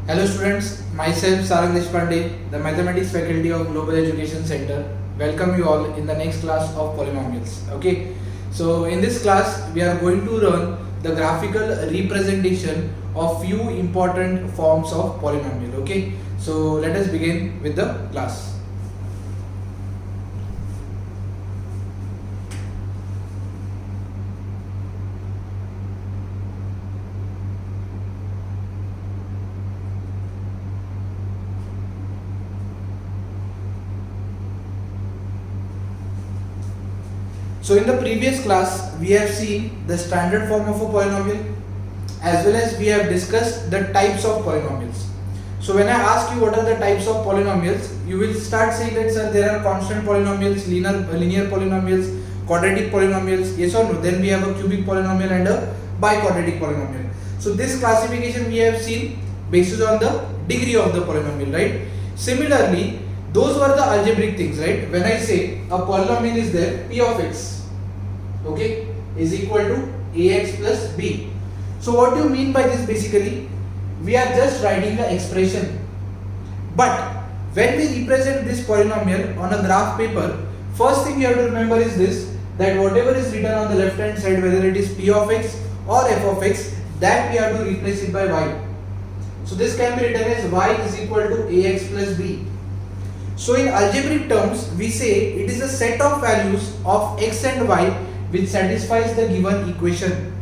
Hello students, myself Sarang Deshpande, the Mathematics Faculty of Global Education Center. Welcome you all in the next class of polynomials. Okay, so in this class we are going to learn the graphical representation of few important forms of polynomial. Okay, so let us begin with the class. So in the previous class we have seen the standard form of a polynomial as well as we have discussed the types of polynomials. So when I ask you what are the types of polynomials, you will start saying that sir there are constant polynomials, linear polynomials, quadratic polynomials, yes or no. Then we have a cubic polynomial and a biquadratic polynomial. So this classification we have seen based on the degree of the polynomial, right? Similarly, those were the algebraic things, right? When I say a polynomial is there, p of x, okay, is equal to ax plus b. So what do you mean by this? Basically we are just writing the expression, but when we represent this polynomial on a graph paper, first thing you have to remember is this, that whatever is written on the left hand side, whether it is p of x or f of x, that we have to replace it by y. So this can be written as y is equal to ax plus b. So in algebraic terms, we say it is a set of values of x and y which satisfies the given equation.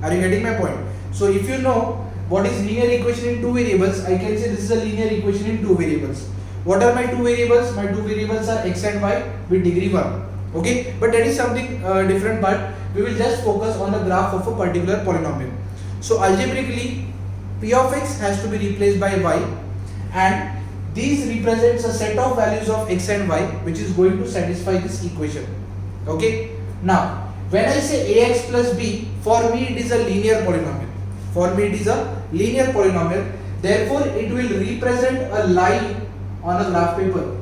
Are you getting my point? So if you know what is linear equation in two variables, I can say this is a linear equation in two variables. What are my two variables? My two variables are x and y with degree 1. Okay, but that is something different, but we will just focus on the graph of a particular polynomial. So algebraically, p of x has to be replaced by y, and these represents a set of values of x and y which is going to satisfy this equation. Okay, now when I say ax plus b, for me it is a linear polynomial. For me it is a linear polynomial. Therefore, it will represent a line on a graph paper.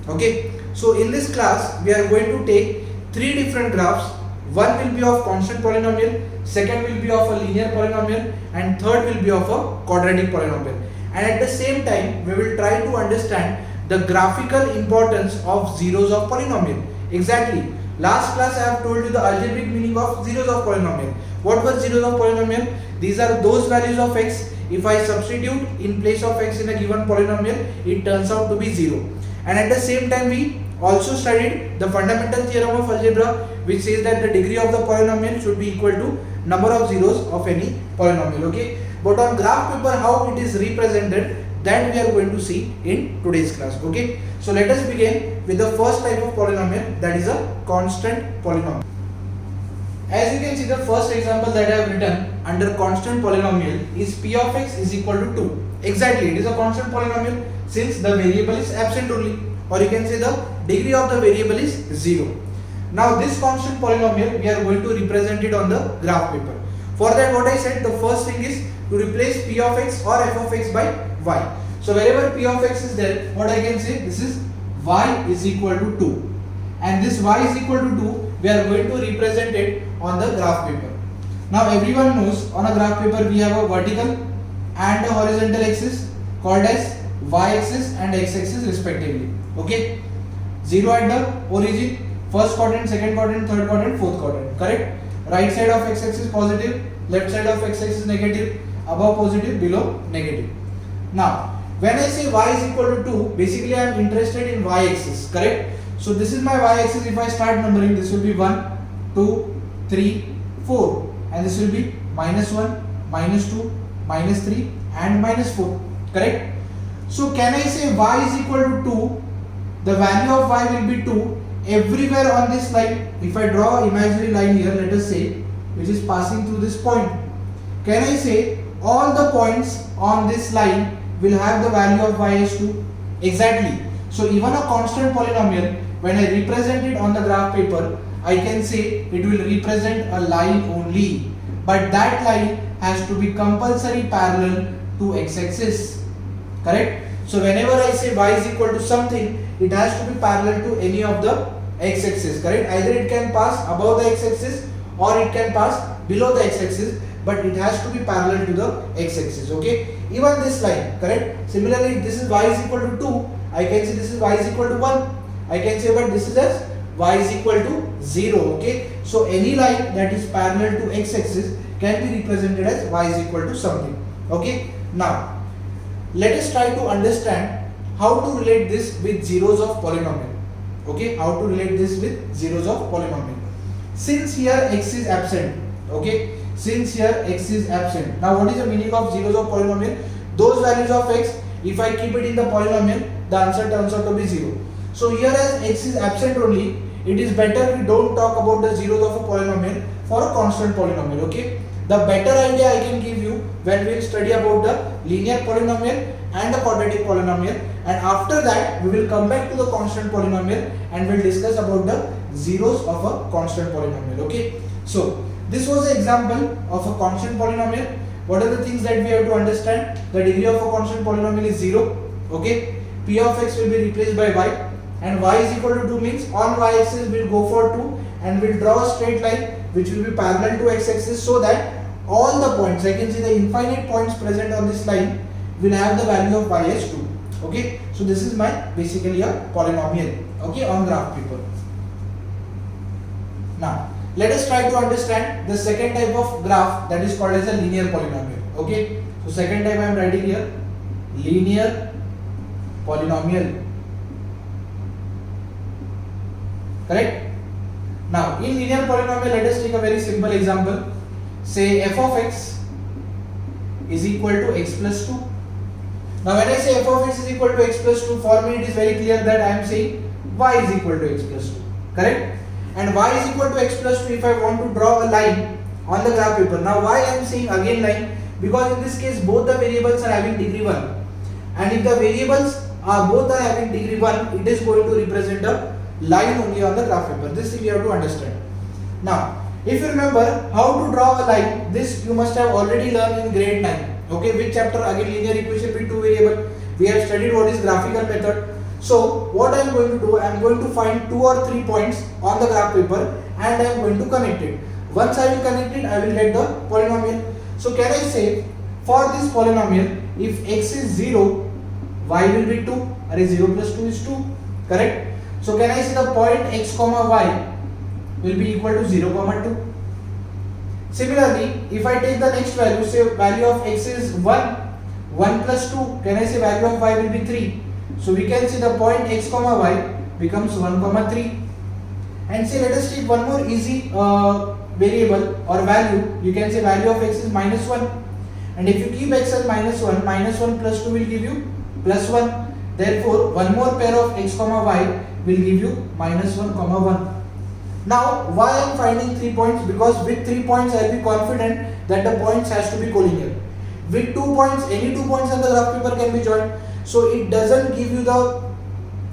Okay, so in this class we are going to take three different graphs. One will be of constant polynomial, second will be of a linear polynomial, and third will be of a quadratic polynomial. And at the same time we will try to understand the graphical importance of zeros of polynomial. Exactly, last class I have told you the algebraic meaning of zeros of polynomial. What were zeros of polynomial? These are those values of x, if I substitute in place of x in a given polynomial, it turns out to be 0. And at the same time we also studied the fundamental theorem of algebra, which says that the degree of the polynomial should be equal to number of zeros of any polynomial. Okay, but on graph paper how it is represented, that we are going to see in today's class. Okay, so let us begin with the first type of polynomial, that is a constant polynomial. As you can see, the first example that I have written under constant polynomial is p of x is equal to 2. Exactly, it is a constant polynomial since the variable is absent only, or you can say the degree of the variable is 0. Now this constant polynomial we are going to represent it on the graph paper. For that, what I said, the first thing is to replace p of x or f of x by y. So wherever p of x is there, what I can say, this is y is equal to 2, and this y is equal to 2 we are going to represent it on the graph paper. Now everyone knows on a graph paper we have a vertical and a horizontal axis called as y-axis and x-axis respectively. Okay, 0 at the origin, first quadrant, second quadrant, third quadrant, fourth quadrant, correct? Right side of x-axis positive, left side of x-axis negative, above positive, below negative. Now when I say y is equal to 2, basically I am interested in y-axis, correct? So this is my y-axis. If I start numbering, this will be 1, 2, 3, 4, and this will be minus 1, minus 2, minus 3 and minus 4, correct? So can I say y is equal to 2, the value of y will be 2 everywhere on this line. If I draw an imaginary line here, let us say, which is passing through this point, can I say all the points on this line will have the value of y as 2? Exactly. So even a constant polynomial, when I represent it on the graph paper, I can say it will represent a line only, but that line has to be compulsory parallel to x-axis, correct? So whenever I say y is equal to something, it has to be parallel to any of the x-axis, correct? Either it can pass above the x-axis or it can pass below the x-axis. but it has to be parallel to the x-axis. Okay, even this line, correct? Similarly, this is y is equal to 2. I can say this is y is equal to 1. I can say, but this is as y is equal to 0. Okay, so any line that is parallel to x-axis can be represented as y is equal to something. Okay, now let us try to understand how to relate this with zeros of polynomial. Okay, how to relate this with zeros of polynomial. Since here x is absent, okay, since here x is absent. Now what is the meaning of zeros of polynomial? Those values of x, if I keep it in the polynomial, the answer turns out to be 0. So here as x is absent only, it is better we don't talk about the zeros of a polynomial for a constant polynomial. Okay, the better idea I can give you when we will study about the linear polynomial and the quadratic polynomial, and after that we will come back to the constant polynomial and we'll discuss about the zeros of a constant polynomial. Okay, so this was the example of a constant polynomial. What are the things that we have to understand? The degree of a constant polynomial is 0. Okay, p of x will be replaced by y, and y is equal to 2 means on y axis we will go for 2 and we will draw a straight line which will be parallel to x axis, so that all the points, I can see the infinite points present on this line, will have the value of y as 2. Okay, so this is my basically a polynomial, okay, on graph paper. Now let us try to understand the second type of graph, that is called as a linear polynomial. Okay, so second type I am writing here, linear polynomial. Correct? Now in linear polynomial, let us take a very simple example. Say f of x is equal to x plus 2. Now when I say f of x is equal to x plus 2, for me it is very clear that I am saying y is equal to x plus 2. Correct? And y is equal to x plus 2 if I want to draw a line on the graph paper. Now why I am saying again line? Because in this case both the variables are having degree 1. And if the variables are both are having degree 1, it is going to represent a line only on the graph paper. This thing you have to understand. Now if you remember how to draw a line, this you must have already learned in grade 9. Okay, which chapter? Again, linear equation with two variable. We have studied what is graphical method. So what I am going to do, I am going to find 2 or 3 points on the graph paper and I am going to connect it. Once I will connect it, I will get the polynomial. So can I say for this polynomial, if x is 0, y will be 2. Are 0 plus 2 is 2. Correct? So can I say the point x comma y will be equal to 0 comma 2. Similarly, if I take the next value, say value of x is 1, 1 plus 2, can I say value of y will be 3. So we can see the point x comma y becomes 1 comma 3. And say let us take one more easy variable or value. You can say value of x is minus 1. And if you keep x as minus 1 plus 2 will give you plus 1. Therefore, one more pair of x comma y will give you minus 1 comma 1. Now, why I am finding 3 points? Because with 3 points, I will be confident that the points has to be collinear. With 2 points, any 2 points on the graph paper can be joined. So it doesn't give you the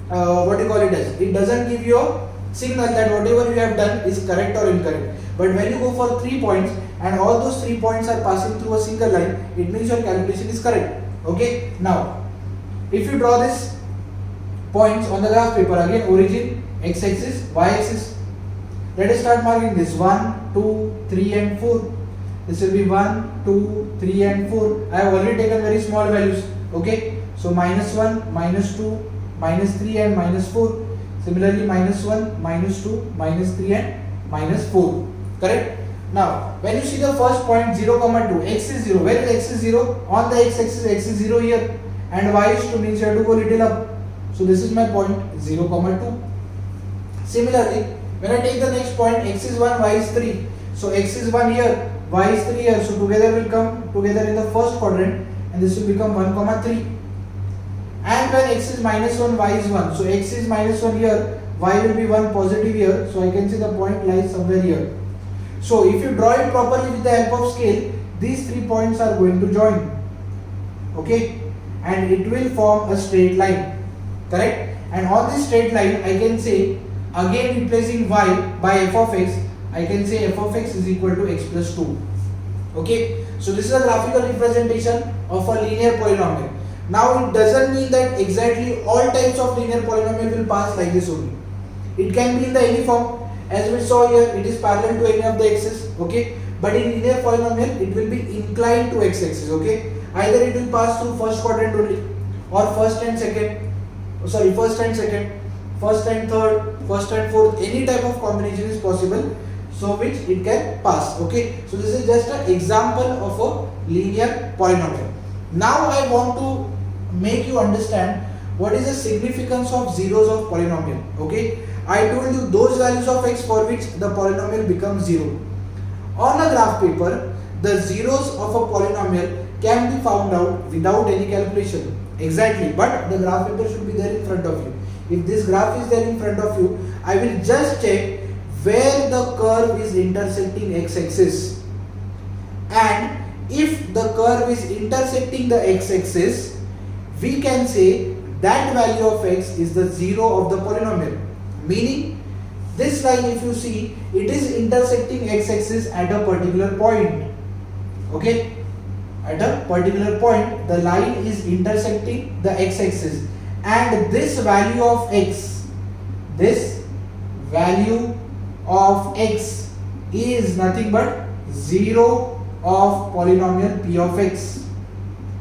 it doesn't give you a signal that whatever you have done is correct or incorrect. But when you go for 3 points and all those 3 points are passing through a single line, it means your calculation is correct. Okay. Now, if you draw this points on the graph paper, again origin, x-axis, y-axis. Let us start marking this 1, 2, 3 and 4. This will be 1, 2, 3 and 4. I have already taken very small values. Okay. So minus 1, minus 2, minus 3 and minus 4. Similarly minus 1, minus 2, minus 3 and minus 4. Correct. Now when you see the first point 0, 2, x is 0. Where is x is 0? On the x-axis, x is 0 here. And y is 2 means you have to go little up. So this is my point 0, 2. Similarly, when I take the next point, x is 1, y is 3. So x is 1 here, y is 3 here. So together will come together in the first quadrant and this will become 1, 3. And when x is minus 1, y is 1. So x is minus 1 here, y will be 1 positive here. So I can see the point lies somewhere here. So if you draw it properly with the help of scale, these 3 points are going to join. Okay. And it will form a straight line. Correct? And on this straight line, I can say, again replacing y by f of x, I can say f of x is equal to x plus 2. Okay. So this is a graphical representation of a linear polynomial. Now it doesn't mean that exactly all types of linear polynomial will pass like this only. It can be in the any form. As we saw here, it is parallel to any of the axes. Okay. but in linear polynomial it will be inclined to x-axis. Okay, either it will pass through first quadrant only, or first and second, first and second, first and third, first and fourth, any type of combination is possible, so which it can pass. Okay, so this is just an example of a linear polynomial. Now I want to make you understand what is the significance of zeros of polynomial. Okay, I told you those values of x for which the polynomial becomes zero. On a graph paper, the zeros of a polynomial can be found out without any calculation. Exactly, but the graph paper should be there in front of you. If this graph is there in front of you, I will just check where the curve is intersecting x-axis, and if the curve is intersecting the x-axis, we can say that value of x is the zero of the polynomial. Meaning, this line, if you see, it is intersecting x-axis at a particular point. Okay, at a particular point the line is intersecting the x-axis, and this value of x, is nothing but zero of polynomial p of x.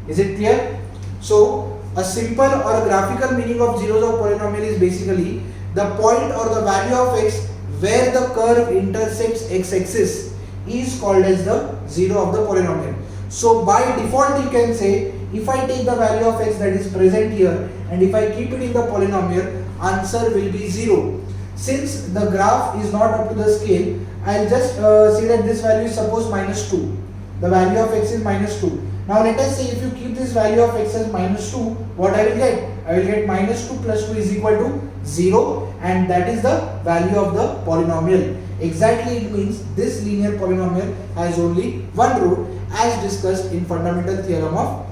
Is it clear? So a simple or a graphical meaning of zeros of polynomial is basically the point or the value of x where the curve intersects x-axis is called as the zero of the polynomial. So by default you can say, if I take the value of x that is present here and if I keep it in the polynomial, answer will be 0. Since the graph is not up to the scale, I will just say that this value is suppose minus 2. The value of x is minus 2. Now let us say if you keep this value of x as minus 2, what I will get? I will get minus 2 plus 2 is equal to 0, and that is the value of the polynomial. Exactly, it means this linear polynomial has only one root as discussed in fundamental theorem of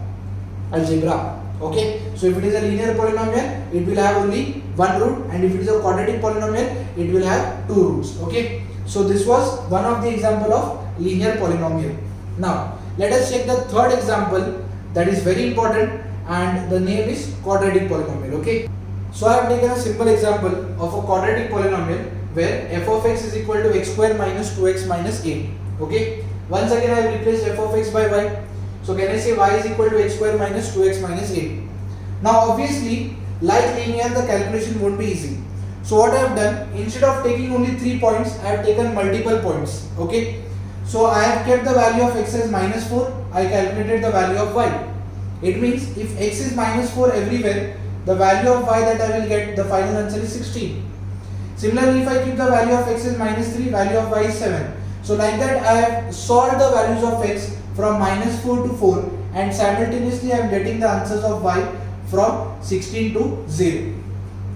algebra. Okay, so if it is a linear polynomial, it will have only one root, and if it is a quadratic polynomial, it will have two roots. Okay, so this was one of the example of linear polynomial. Now let us check the third example that is very important, and the name is quadratic polynomial. Okay, so I have taken a simple example of a quadratic polynomial where f of x is equal to x square minus 2x minus 8. Okay, once again I have replaced f of x by y. So can I say y is equal to x square minus 2x minus 8? Now obviously, like linear, the calculation won't be easy. So what I have done, instead of taking only 3 points, I have taken multiple points. Okay, so I have kept the value of x as minus 4. I calculated the value of y. It means if x is minus 4 everywhere, the value of y that I will get, the final answer is 16. Similarly, if I keep the value of x as minus 3, value of y is 7. So like that I have solved the values of x from minus 4 to 4, and simultaneously I am getting the answers of y from 16 to 0.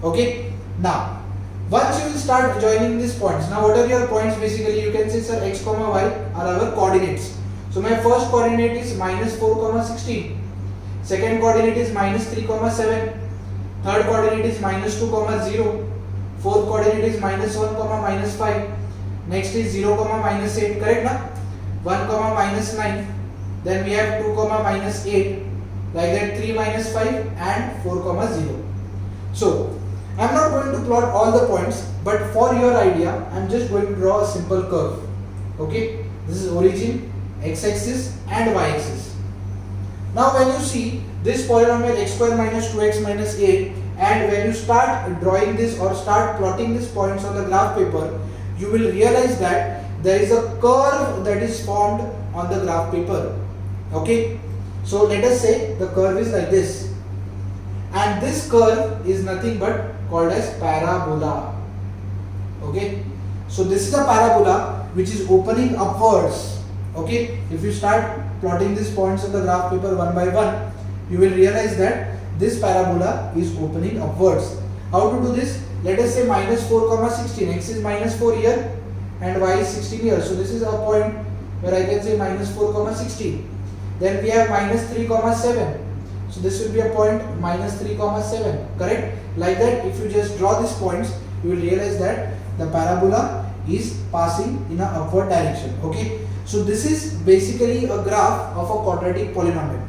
Okay, now once you will start joining these points, now what are your points? Basically you can say, sir, x comma y are our coordinates. So my first coordinate is minus 4 comma 16, second coordinate is minus 3 comma 7, third coordinate is minus 2 comma 0, fourth coordinate is minus 1 comma minus 5, next is 0 comma minus 8, correct na? 1 comma minus 9, then we have 2 comma minus 8, like that 3 minus 5 and 4 comma 0. So I am not going to plot all the points, but for your idea I am just going to draw a simple curve. Okay, this is origin, x-axis and y-axis. Now when you see this polynomial x square minus 2x minus 8, and when you start drawing this or start plotting these points on the graph paper, you will realize that there is a curve that is formed on the graph paper. Okay, so let us say the curve is like this, and this curve is nothing but called as parabola. Okay, so this is a parabola which is opening upwards. Okay, if you start plotting these points on the graph paper one by one, you will realize that this parabola is opening upwards. How to do this? Let us say minus 4 comma 16, x is minus 4 here and y is 16 here. So this is a point where I can say minus 4 comma 16. Then we have minus 3 comma 7. So this will be a point minus 3 comma 7, correct? Like that, if you just draw these points, you will realize that the parabola is passing in an upward direction. Okay, so this is basically a graph of a quadratic polynomial.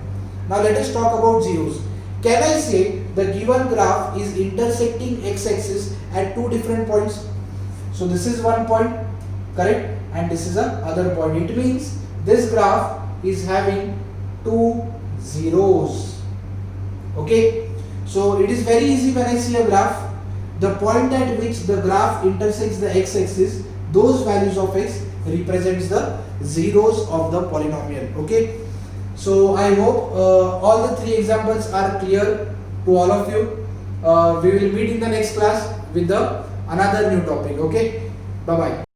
Now let us talk about zeros. Can I say the given graph is intersecting x-axis at two different points? So this is one point, correct? and this is a other point. It means this graph is having two zeros. Okay, so it is very easy. When I see a graph, the point at which the graph intersects the x-axis, those values of x represents the zeros of the polynomial. Okay, so I hope all the three examples are clear to all of you. We will meet in the next class with the another new topic. Okay, bye bye.